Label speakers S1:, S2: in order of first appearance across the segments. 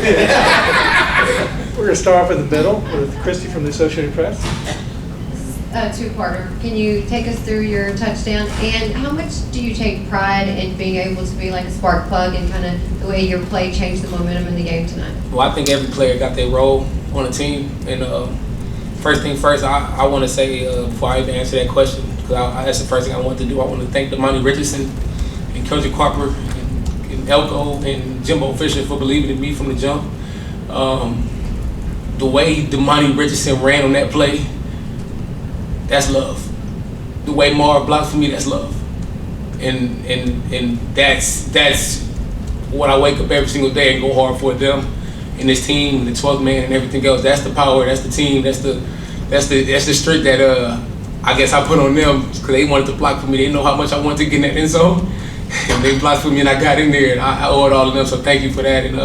S1: We're going to start off in the middle with Christy from the Associated Press.
S2: Two-parter. Can you take us through your touchdown? And how much do you take pride in being able to be like a spark plug and kind of the way your play changed the momentum in the game tonight?
S3: Well, I think every player got their role on the team. And first thing first, I want to say, before I even answer that question, because that's the first thing I want to do, I want to thank Damani Richardson and Coach Carper and Elko and Jimbo Fisher for believing in me from the jump. The way Damani Richardson ran on that play, that's love. The way Marv blocked for me, that's love. And that's what I wake up every single day and go hard for them and this team and the 12th man and everything else. That's the power, that's the team, that's the streak that I guess I put on them because they wanted to block for me. They know how much I wanted to get in that end zone. And they blocked for me and I got in there and I owe it all to them, so thank you for that. And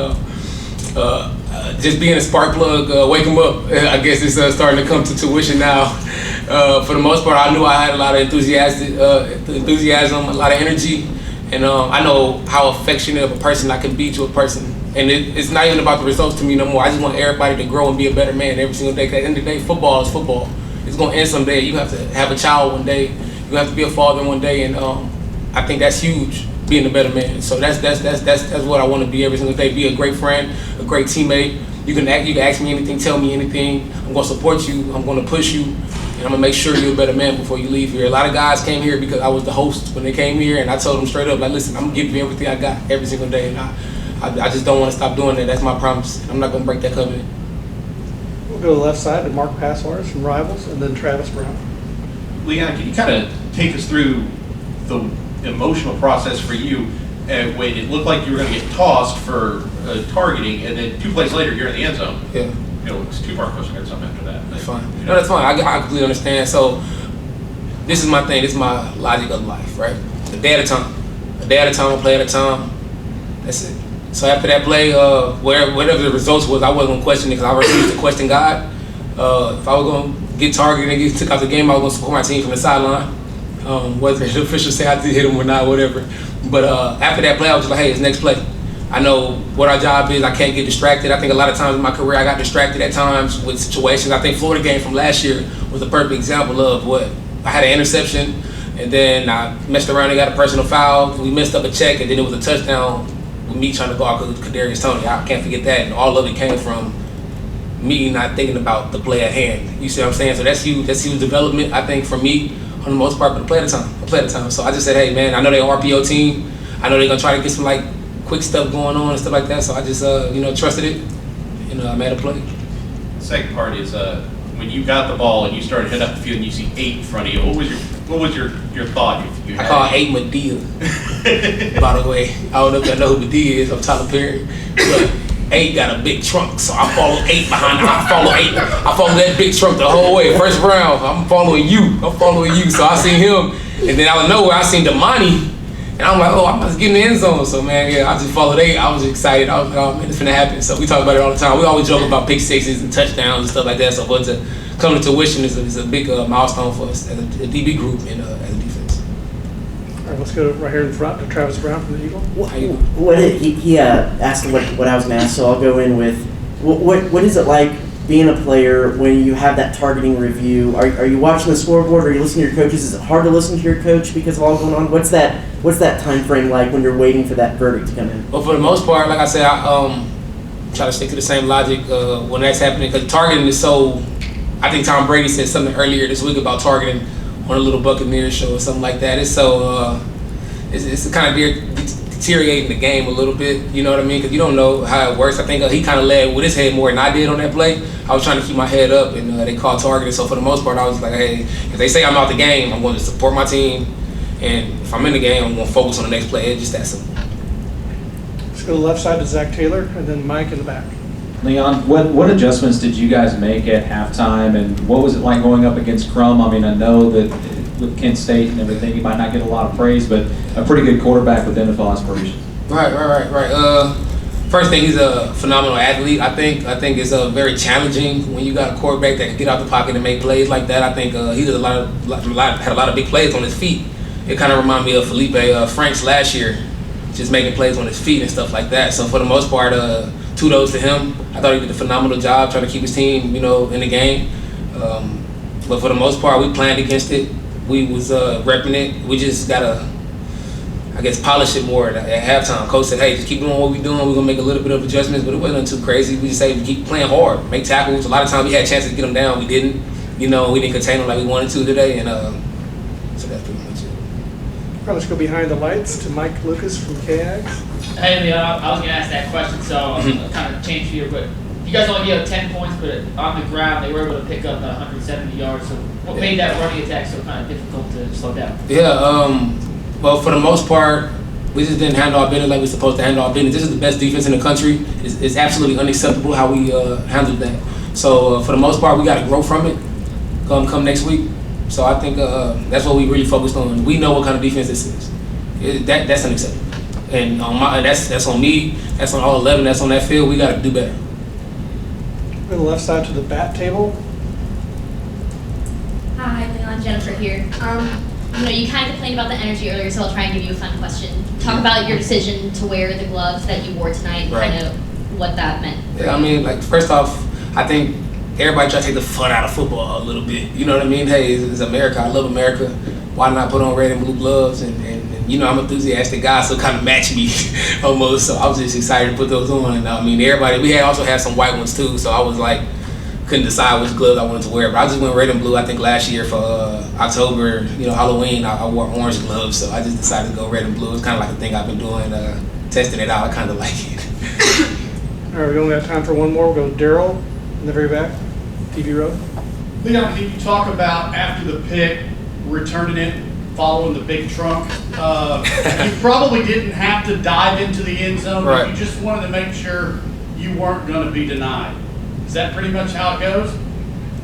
S3: just being a spark plug, wake them up. I guess it's starting to come to tuition now. For the most part, I knew I had a lot of enthusiasm, a lot of energy, and I know how affectionate of a person I can be to a person. And it's not even about the results to me no more. I just want everybody to grow and be a better man every single day. 'Cause at the end of the day, football is football. It's gonna end someday. You have to have a child one day. You have to be a father one day, and I think that's huge. Being a better man. So that's what I want to be every single day. Be a great friend, a great teammate. You can ask me anything, tell me anything. I'm gonna support you. I'm gonna push you, and I'm gonna make sure you're a better man before you leave here. A lot of guys came here because I was the host when they came here, and I told them straight up, like, listen, I'm gonna give you everything I got every single day, and I just don't want to stop doing that. That's my promise. I'm not gonna break that covenant.
S1: We'll go to the left side to Mark Passwater from Rivals, and then Travis Brown.
S4: Leon, can you kind of take us through the emotional process for you when it looked like you were going to get tossed for targeting, and then 2 plays later you're in the end zone?
S3: Yeah.
S4: It's a two-part question or something after that.
S3: That's fine. No, that's fine. I completely understand. So this is my thing. This is my logic of life, right? A day at a time. A day at a time, a play at a time. That's it. So after that play, whatever the results was, I wasn't going to question it because I refused to question God. If I was going to get targeted and get took out the game, I was going to support my team from the sideline. Whether the officials say I did hit him or not, whatever. But after that play, I was just like, hey, it's next play. I know what our job is. I can't get distracted. I think a lot of times in my career, I got distracted at times with situations. I think Florida game from last year was a perfect example of what I had an interception, and then I messed around and got a personal foul. We messed up a check, and then it was a touchdown with me trying to go out with Kadarius Toney. I can't forget that. And all of it came from me not thinking about the play at hand. You see what I'm saying? So that's huge. That's huge development, I think, for me. On the most part, but a play at a time. So I just said, hey man, I know they're an RPO team. I know they're gonna try to get some like quick stuff going on and stuff like that. So I just trusted it and made a play.
S4: The second part is when you got the ball and you started heading up the field and you see 8 in front of you. What was your thought? If you
S3: I call 8 Medea. By the way, I don't know if y'all know who Medea is. I'm Tyler Perry. But 8 got a big trunk, so I follow 8 behind. I follow that big trunk the whole way. First round, I'm following you. So I seen him, and then out of nowhere, I seen Damani, and I'm like, oh, I must get in the end zone. So man, yeah, I just followed 8. I was excited. I was like, oh man, it's gonna happen. So we talk about it all the time. We always joke about pick sixes and touchdowns and stuff like that. So for it to come to tuition is a big milestone for us as a DB group and as a defense.
S1: All right, let's go right here in front to Travis Brown from the Eagle.
S5: He asked what I was going to ask, so I'll go in with what is it like being a player when you have that targeting review? Are you watching the scoreboard? Are you listening to your coaches? Is it hard to listen to your coach because of all going on? What's that time frame like when you're waiting for that verdict to come in?
S3: Well, for the most part, like I said, I try to stick to the same logic when that's happening because targeting is so. I think Tom Brady said something earlier this week about targeting on a little Buccaneers show or something like that. It's so it's kind of deteriorating the game a little bit. You know what I mean? Because you don't know how it works. I think he kind of led with his head more than I did on that play. I was trying to keep my head up, and they called targeting. So for the most part, I was like, hey, if they say I'm out the game, I'm going to support my team, and if I'm in the game, I'm going to focus on the next play. It's just that simple.
S1: Let's go to the left side to Zach Taylor, and then Mike in the back.
S6: Leon, what adjustments did you guys make at halftime, and what was it like going up against Crum? I mean, I know that with Kent State and everything, he might not get a lot of praise, but a pretty good quarterback with NFL aspirations.
S3: Right. First thing, he's a phenomenal athlete. I think it's very challenging when you got a quarterback that can get out the pocket and make plays like that. I think he did had a lot of big plays on his feet. It kind of reminded me of Felipe Franks last year, just making plays on his feet and stuff like that. So for the most part, kudos to him. I thought he did a phenomenal job trying to keep his team, you know, in the game. But for the most part, we planned against it. We was repping it. We just gotta, I guess, polish it more at halftime. Coach said, "Hey, just keep doing what we're doing. We're gonna make a little bit of adjustments, but it wasn't too crazy. We just say we keep playing hard, make tackles. A lot of times we had chances to get them down, we didn't. You know, we didn't contain them like we wanted to today, and so that's pretty much it."
S1: Let's go behind the lights to Mike Lucas from KAGS.
S7: Hey, Leon, I was going to ask that question, so I'll kind of change here. But you guys only gave up 10 points, but on the ground they were able to pick up 170 yards. So what made that running attack so kind of difficult to slow down?
S3: Yeah, well, for the most part, we just didn't handle our business like we're supposed to handle our business. This is the best defense in the country. It's absolutely unacceptable how we handled that. So for the most part, we got to grow from it come next week. So I think that's what we really focused on. We know what kind of defense this is. That's unacceptable. And that's on me. That's on all 11. That's on that field. We got to do better.
S1: To the left side to the bat table.
S8: Hi, Leon, Jennifer here. You know, you kind of complained about the energy earlier, so I'll try and give you a fun question. Talk about your decision to wear the gloves that you wore tonight and
S3: Right.
S8: kind of what that meant.
S3: Yeah, I mean, like, first off, I think everybody try to take the fun out of football a little bit. You know what I mean? Hey, it's America. I love America. Why not put on red and blue gloves? And you know, I'm an enthusiastic guy, so it kind of matched me almost. So I was just excited to put those on. And I mean, everybody, we also had some white ones too. So I was like, couldn't decide which gloves I wanted to wear. But I just went red and blue. I think last year for October, you know, Halloween, I wore orange gloves. So I just decided to go red and blue. It's kind of like a thing I've been doing, testing it out. I kind of like it.
S1: All right, we only have time for one more. We'll go Daryl in the very back, TV row.
S9: Leon, can you talk about after the pick, returning it, following the big trunk? You probably didn't have to dive into the end zone, but
S3: Right.
S9: you just wanted to make sure you weren't going to be denied. Is that pretty much how it goes?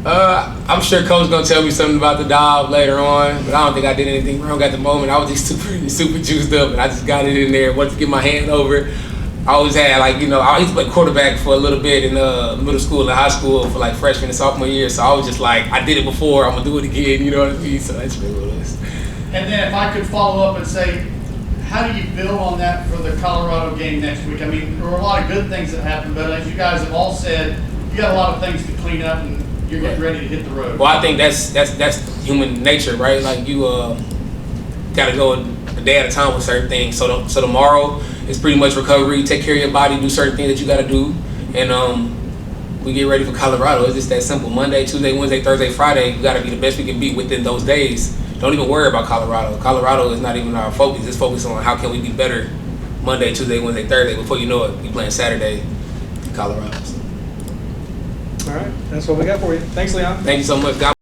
S3: I'm sure Coach gonna tell me something about the dive later on, but I don't think I did anything wrong at the moment. I was just super juiced up, and I just got it in there. Wanted to get my hand over. I always had, like, you know, I used to play quarterback for a little bit in middle school and high school for like freshman and sophomore year. So I was just like, I did it before, I'm gonna do it again. You know what I mean? So that's really what it is.
S9: And then if I could follow up and say, how do you build on that for the Colorado game next week? I mean, there were a lot of good things that happened, but as you guys have all said, you got a lot of things to clean up and you're getting ready to hit the road.
S3: Well, I think that's human nature, right? Like, you gotta go a day at a time with certain things. So tomorrow is pretty much recovery. Take care of your body, do certain things that you gotta do, and we get ready for Colorado. It's just that simple. Monday, Tuesday, Wednesday, Thursday, Friday, we gotta be the best we can be within those days. Don't even worry about Colorado. Colorado is not even our focus. It's focused on how can we be better Monday, Tuesday, Wednesday, Thursday. Before you know it, we playing Saturday in Colorado. So.
S1: All right, that's what we got for you. Thanks, Leon.
S3: Thank you so much. God